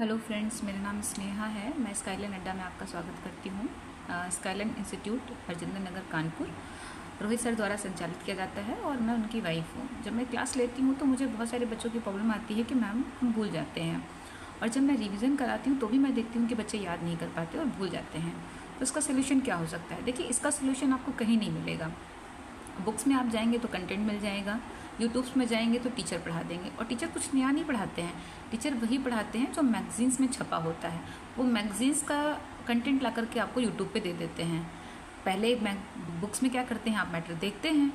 Hello friends, मेरा नाम स्नेहा है। मैं स्काईलाइन अड्डा में आपका स्वागत करती हूँ। Skyline institute Harjinder Nagar Kanpur Rohit sir द्वारा संचालित किया जाता है और मैं उनकी वाइफ हूँ। जब मैं क्लास लेती हूँ तो मुझे बहुत सारे बच्चों की प्रॉब्लम आती है कि मैम हम भूल जाते हैं, और जब मैं रिवीजन कराती हूँ तो भी मैं देखती हूँ कि बच्चे याद नहीं कर पाते और भूल जाते हैं। तो इसका सोल्यूशन क्या हो सकता है? देखिए, इसका सोल्यूशन आपको कहीं नहीं मिलेगा। बुक्स में आप जाएंगे तो कंटेंट मिल जाएगा, यूट्यूब्स में जाएंगे तो टीचर पढ़ा देंगे, और टीचर कुछ नया नहीं पढ़ाते हैं। टीचर वही पढ़ाते हैं जो मैगजीन्स में छपा होता है। वो मैगजीन्स का कंटेंट ला करके आपको यूट्यूब पे दे देते हैं। पहले बुक्स में क्या करते हैं, आप मैटर देखते हैं,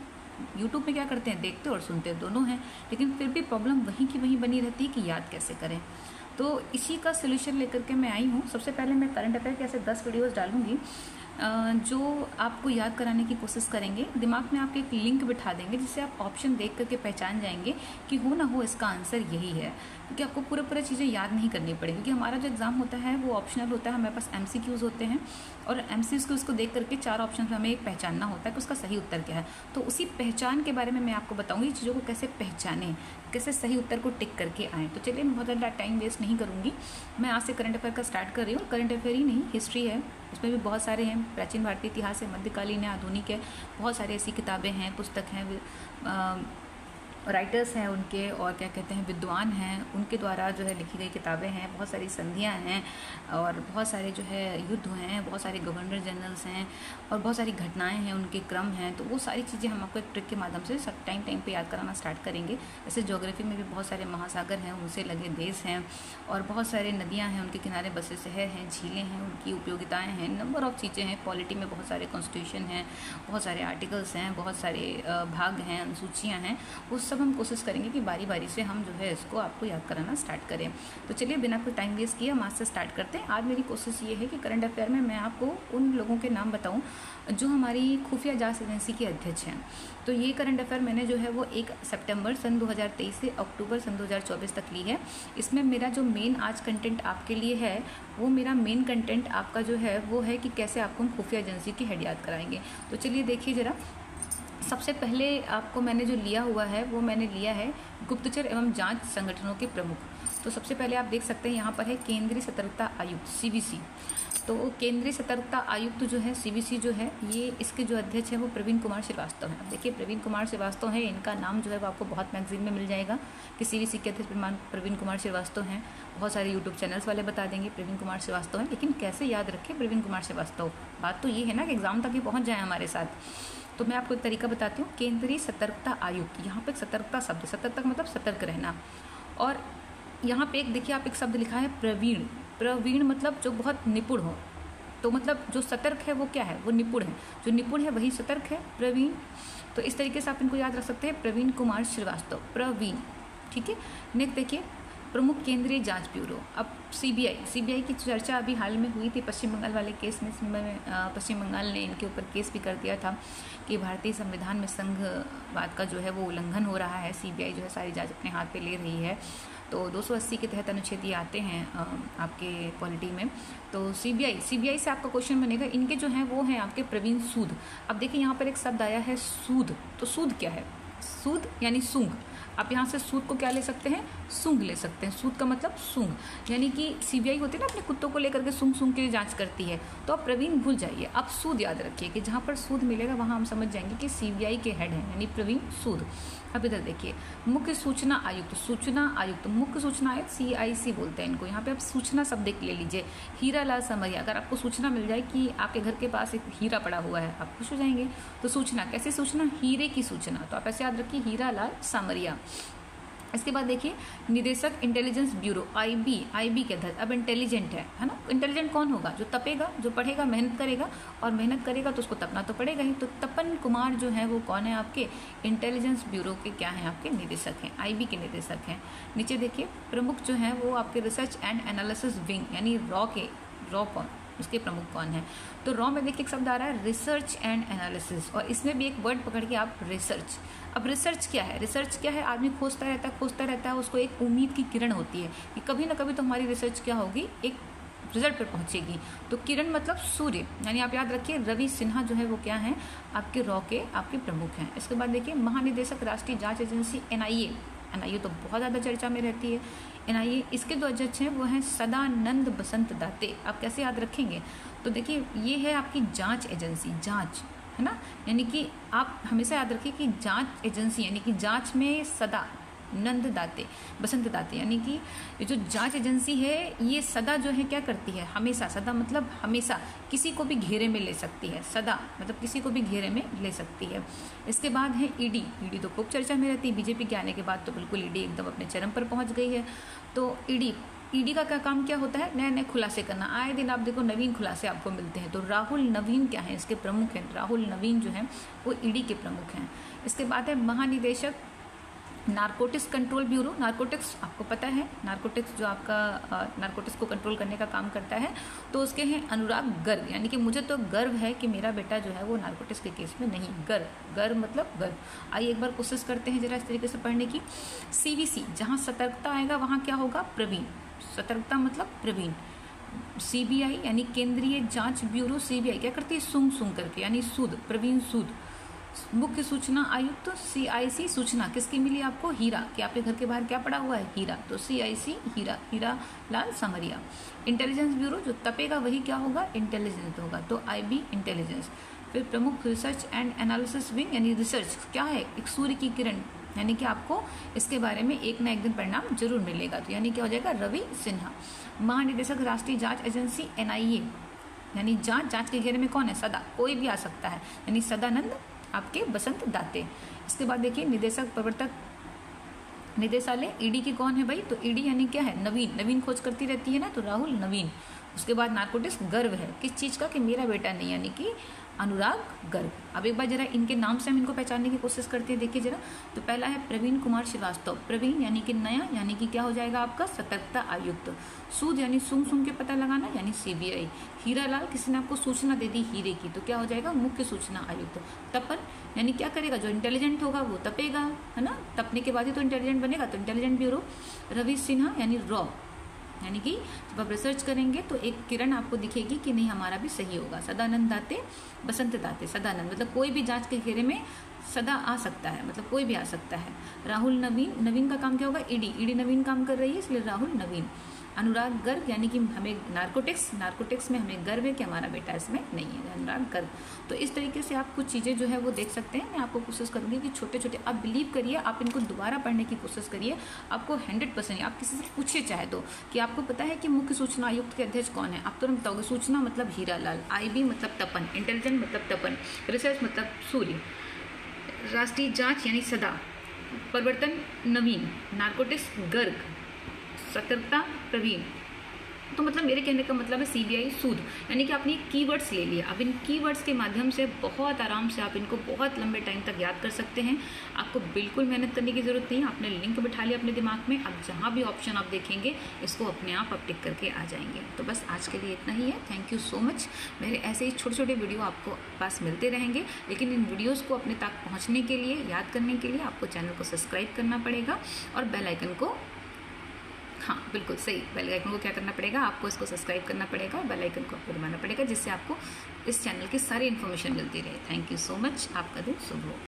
यूट्यूब में क्या करते हैं, देखते और सुनते दोनों हैं, लेकिन फिर भी प्रॉब्लम वहीं की वहीं बनी रहती है कि याद कैसे करें। तो इसी का सोल्यूशन लेकर के मैं आई हूँ। सबसे पहले मैं करंट अफेयर के ऐसे 10 वीडियोज़ डालूंगी जो आपको याद कराने की कोशिश करेंगे। दिमाग में आपके एक लिंक बिठा देंगे जिससे आप ऑप्शन देख करके पहचान जाएंगे कि हो ना हो इसका आंसर यही है, क्योंकि आपको पूरे चीज़ें याद नहीं करनी पड़ेगी। क्योंकि हमारा जो एग्ज़ाम होता है वो ऑप्शनल होता है, हमारे पास MCQs होते हैं, और MCQs को देख करके 4 ऑप्शन हमें एक पहचानना होता है कि उसका सही उत्तर क्या है। तो उसी पहचान के बारे में मैं आपको बताऊँगी, चीज़ों को कैसे पहचानें, कैसे सही उत्तर को टिक करके आएँ। तो चलिए, मैं बहुत ज़्यादा टाइम वेस्ट नहीं करूँगी। मैं आज से करंट अफेयर का स्टार्ट कर रही हूँ। करंट अफेयर ही नहीं, हिस्ट्री है, उसमें भी बहुत सारे हैं। प्राचीन भारतीय इतिहास है, मध्यकालीन है, आधुनिक है, बहुत सारी ऐसी किताबें हैं, पुस्तक हैं, राइटर्स हैं उनके, और क्या कहते हैं, विद्वान हैं, उनके द्वारा जो है लिखी गई किताबें हैं। बहुत सारी संधियाँ हैं, और बहुत सारे जो है युद्ध हैं, बहुत सारे गवर्नर जनरल्स हैं, और बहुत सारी घटनाएं हैं, उनके क्रम हैं। तो वो सारी चीज़ें हम आपको एक ट्रिक के माध्यम से सब टाइम पे याद कराना स्टार्ट करेंगे। जैसे ज्योग्राफी में भी बहुत सारे महासागर हैं, उनसे लगे देश हैं, और बहुत सारे नदियाँ हैं, उनके किनारे बसे शहर हैं, झीलें हैं, उनकी उपयोगिताएँ हैं, नंबर ऑफ़ चीज़ें हैं। पॉलिटी में बहुत सारे कॉन्स्टिट्यूशन हैं, बहुत सारे आर्टिकल्स हैं, बहुत सारे भाग हैं, अनुसूचियाँ हैं। वो सब हम कोशिश करेंगे कि बारी बारी से हम जो है इसको आपको याद कराना स्टार्ट करें। तो चलिए, बिना कोई टाइम वेस्ट किए हम आज से स्टार्ट करते हैं। आज मेरी कोशिश ये है कि करंट अफेयर में मैं आपको उन लोगों के नाम बताऊं जो हमारी खुफिया जांच एजेंसी के अध्यक्ष हैं। तो ये करंट अफेयर मैंने जो है वो 1 सितंबर सन 2023 से अक्टूबर सन 2024 तक ली है। इसमें मेरा जो मेन आज कंटेंट आपके लिए है, वो मेरा मेन कंटेंट आपका जो है वो है कि कैसे आपको हम खुफिया एजेंसी की हेड याद कराएंगे। तो चलिए देखिए ज़रा। सबसे पहले आपको मैंने जो लिया हुआ है वो मैंने लिया है गुप्तचर एवं जांच संगठनों के प्रमुख। तो सबसे पहले आप देख सकते हैं यहाँ पर है केंद्रीय सतर्कता आयुक्त CVC। तो केंद्रीय सतर्कता आयुक्त जो है CVC जो है, ये इसके जो अध्यक्ष है वो प्रवीण कुमार श्रीवास्तव हैं। देखिए, प्रवीण कुमार श्रीवास्तव है, इनका नाम जो है वो आपको बहुत मैगजीन में मिल जाएगा कि CVC के अध्यक्ष प्रवीण कुमार श्रीवास्तव हैं। बहुत सारे यूट्यूब चैनल्स वाले बता देंगे प्रवीण कुमार श्रीवास्तव हैं, लेकिन कैसे याद रखें प्रवीण कुमार श्रीवास्तव? बात तो ये है ना कि एग्जाम तक ही पहुँच जाए हमारे साथ। तो मैं आपको एक तरीका बताती हूँ। केंद्रीय सतर्कता आयुक्त, यहाँ पे सतर्कता शब्द, सतर्कता मतलब सतर्क रहना, और यहाँ पे एक देखिए आप एक शब्द लिखा है प्रवीण। प्रवीण मतलब जो बहुत निपुण हो। तो मतलब जो सतर्क है वो क्या है, वो निपुण है। जो निपुण है वही सतर्क है, प्रवीण। तो इस तरीके से आप इनको याद रख सकते हैं, प्रवीण कुमार श्रीवास्तव, प्रवीण। ठीक है। नेक्स्ट देखिए, प्रमुख केंद्रीय जांच ब्यूरो। अब सीबीआई की चर्चा अभी हाल में हुई थी पश्चिम बंगाल वाले केस में। पश्चिम बंगाल ने इनके ऊपर केस भी कर दिया था कि भारतीय संविधान में संघवाद का जो है वो उल्लंघन हो रहा है। सीबीआई जो है सारी जांच अपने हाथ पे ले रही है। तो 280 के तहत अनुच्छेद ये आते हैं आपके पॉलिटी में। तो सीबीआई से आपका क्वेश्चन बनेगा, इनके जो हैं वो हैं आपके प्रवीण सूद। अब देखिए, यहाँ पर एक शब्द आया है सूद। तो सूद क्या है? सूद यानी सूंघ। आप यहाँ से सूद को क्या ले सकते हैं? सूंघ ले सकते हैं। सूद का मतलब सूंघ, यानी कि सीबीआई होती है ना, अपने कुत्तों को लेकर के सूंघ के जांच करती है। तो आप प्रवीण भूल जाइए, आप सूद याद रखिए कि जहाँ पर सूद मिलेगा वहाँ हम समझ जाएंगे कि सीबीआई के हेड हैं, यानी प्रवीण सूद। अब इधर देखिए, मुख्य सूचना आयुक्त। मुख्य सूचना आयुक्त CIC बोलते हैं इनको। यहाँ पे आप सूचना शब्द एक ले लीजिए, हीरा लाल समरिया। अगर आपको सूचना मिल जाए कि आपके घर के पास एक हीरा पड़ा हुआ है, आप खुश हो जाएंगे। तो सूचना, कैसी सूचना? हीरे की सूचना। तो आप ऐसे याद रखिए, हीरा लाल समरिया। इसके बाद देखिए, निदेशक इंटेलिजेंस ब्यूरो, IB के अध्यक्ष। अब इंटेलिजेंट है ना। इंटेलिजेंट कौन होगा? जो तपेगा, जो पढ़ेगा, मेहनत करेगा, और मेहनत करेगा तो उसको तपना तो पड़ेगा ही। तो तपन कुमार जो है वो कौन है? आपके इंटेलिजेंस ब्यूरो के क्या हैं? आपके निदेशक हैं, IB के निदेशक हैं। नीचे देखिए, प्रमुख जो हैं वो आपके रिसर्च एंड एनालिसिस विंग, यानी रॉ कौन, उसके प्रमुख कौन है? तो रॉ में देखिए एक शब्द आ रहा है रिसर्च एंड एनालिसिस, और इसमें भी एक वर्ड पकड़ के आप रिसर्च। अब रिसर्च क्या है? रिसर्च क्या है? आदमी खोजता रहता है, उसको एक उम्मीद की किरण होती है कि कभी ना कभी तो हमारी रिसर्च क्या होगी, एक रिजल्ट पर पहुंचेगी। तो किरण मतलब सूर्य, यानी आप याद रखिए रवि सिन्हा जो है वो क्या है? आपके रॉ के आपके प्रमुख हैं। इसके बाद देखिए, महानिदेशक राष्ट्रीय जांच एजेंसी NIA। NIA तो बहुत ज़्यादा चर्चा में रहती है। NIA इसके जो अध्यक्ष हैं वो हैं सदानंद बसंत दाते। आप कैसे याद रखेंगे? तो देखिए ये है आपकी जांच एजेंसी, जांच है ना, यानी कि आप हमेशा याद रखिए कि जांच एजेंसी यानी कि जांच में सदा नंद दाते बसंत दाते, यानी कि ये जो जांच एजेंसी है ये सदा जो है क्या करती है, हमेशा, सदा मतलब हमेशा किसी को भी घेरे में ले सकती है, सदा मतलब किसी को भी घेरे में ले सकती है। इसके बाद है ईडी। ईडी तो खूब चर्चा में रहती है, बीजेपी के आने के बाद तो बिल्कुल ईडी एकदम अपने चरम पर पहुंच गई है। तो ईडी का क्या काम क्या होता है? नए नए खुलासे करना। आए दिन आप देखो नवीन खुलासे आपको मिलते हैं। तो राहुल नवीन क्या है, इसके प्रमुख हैं। राहुल नवीन जो हैं वो ईडी के प्रमुख हैं। इसके बाद है महानिदेशक नारकोटिक्स कंट्रोल ब्यूरो। नारकोटिक्स आपको पता है, नारकोटिक्स जो आपका नारकोटिक्स को कंट्रोल करने का काम करता है। तो उसके हैं अनुराग गर्ग, यानी कि मुझे तो गर्व है कि मेरा बेटा जो है वो नारकोटिक्स के केस में नहीं। गर्व मतलब गर्व। आइए एक बार कोशिश करते हैं जरा इस तरीके से पढ़ने की। CVC, जहाँ सतर्कता आएगा वहाँ क्या होगा? प्रवीण। सतर्कता मतलब प्रवीण। CBI यानी केंद्रीय जांच ब्यूरो, CBI क्या करती है? सूंघ करके, यानी सूद, प्रवीण सूद। मुख्य सूचना आयुक्त CIC, सूचना किसकी मिली आपको? हीरा, कि आपके घर के बाहर क्या पड़ा हुआ है? हीरा। तो CIC हीरा लाल समरिया। इंटेलिजेंस ब्यूरो, जो तपेगा वही क्या होगा? इंटेलिजेंस होगा, तो IB इंटेलिजेंस। फिर प्रमुख रिसर्च एंड एनालिसिस विंग, यानी रिसर्च क्या है? एक सूर्य की किरण, यानी कि आपको इसके बारे में एक ना एक दिन परिणाम जरूर मिलेगा। तो यानी क्या हो जाएगा? रवि सिन्हा। महानिदेशक राष्ट्रीय जांच एजेंसी NIA, यानी जांच के घेरे में कौन है? सदा, कोई भी आ सकता है, यानी सदानंद आपके बसंत दाते। इसके बाद देखिए निदेशक प्रवर्तक निदेशालय, ईडी की कौन है भाई? तो ईडी यानी क्या है? नवीन खोज करती रहती है ना, तो राहुल नवीन। उसके बाद नारकोटिक्स, गर्व है किस चीज़ का? कि मेरा बेटा नहीं, यानी कि अनुराग गर्ग। अब एक बार जरा इनके नाम से हम इनको पहचानने की कोशिश करते हैं। देखिए जरा, तो पहला है प्रवीण कुमार श्रीवास्तव। प्रवीण यानी कि नया, यानी कि क्या हो जाएगा आपका? सतर्कता आयुक्त। सूद यानी सूंघ के पता लगाना, यानी CBI। हीरालाल, किसी ने आपको सूचना दे दी हीरे की, तो क्या हो जाएगा? मुख्य सूचना आयुक्त। तपन यानी क्या करेगा? जो इंटेलिजेंट होगा वो तपेगा, है ना, तपने के बाद ही तो इंटेलिजेंट बनेगा, तो इंटेलिजेंट ब्यूरो। रवि सिन्हा यानी रॉ, यानी कि जब आप रिसर्च करेंगे तो एक किरण आपको दिखेगी कि नहीं हमारा भी सही होगा। सदानंद दाते बसंत दाते, सदानंद मतलब कोई भी जांच के घेरे में सदा आ सकता है, मतलब कोई भी आ सकता है। राहुल नवीन का काम क्या होगा? ईडी नवीन काम कर रही है, इसलिए राहुल नवीन। अनुराग गर्ग, यानी कि हमें नारकोटिक्स में हमें गर्व है कि हमारा बेटा इसमें नहीं है, अनुराग गर्ग। तो इस तरीके से आप कुछ चीज़ें जो है वो देख सकते हैं। मैं आपको कोशिश करूँगी कि छोटे छोटे, आप बिलीव करिए, आप इनको दोबारा पढ़ने की कोशिश करिए, आपको 100%। आप किसी से पूछिए चाहे तो कि आपको पता है कि मुख्य सूचना आयुक्त के अध्यक्ष कौन है, आप तुरंत बताओगे। सूचना मतलब हीरालाल, IB मतलब तपन, इंटेलिजेंट मतलब तपन, रिसर्च मतलब सूर्य, राष्ट्रीय जाँच यानी सदा, परिवर्तन नवीन, नारकोटिक्स गर्ग, सतर्कता प्रवीण। तो मतलब मेरे कहने का मतलब है CBI सूद, यानी कि आपने कीवर्ड्स ले लिए। अब इन कीवर्ड्स के माध्यम से बहुत आराम से आप इनको बहुत लंबे टाइम तक याद कर सकते हैं। आपको बिल्कुल मेहनत करने की ज़रूरत नहीं है, आपने लिंक बिठा लिया अपने दिमाग में, अब जहाँ भी ऑप्शन आप देखेंगे इसको अपने आप टिक करके आ जाएंगे। तो बस आज के लिए इतना ही है। Thank you so much. मेरे ऐसे ही छोटे छोटे वीडियो आपको पास मिलते रहेंगे, लेकिन इन वीडियोज़ को अपने तक पहुँचने के लिए, याद करने के लिए आपको चैनल को सब्सक्राइब करना पड़ेगा और बेल आइकन को, हाँ बिल्कुल सही, बेल आइकन को क्या करना पड़ेगा? आपको इसको सब्सक्राइब करना पड़ेगा, बेल आइकन को आपको दबाना पड़ेगा, जिससे आपको इस चैनल की सारी इन्फॉर्मेशन मिलती रहे। Thank you so much. आपका दिन शुभ हो।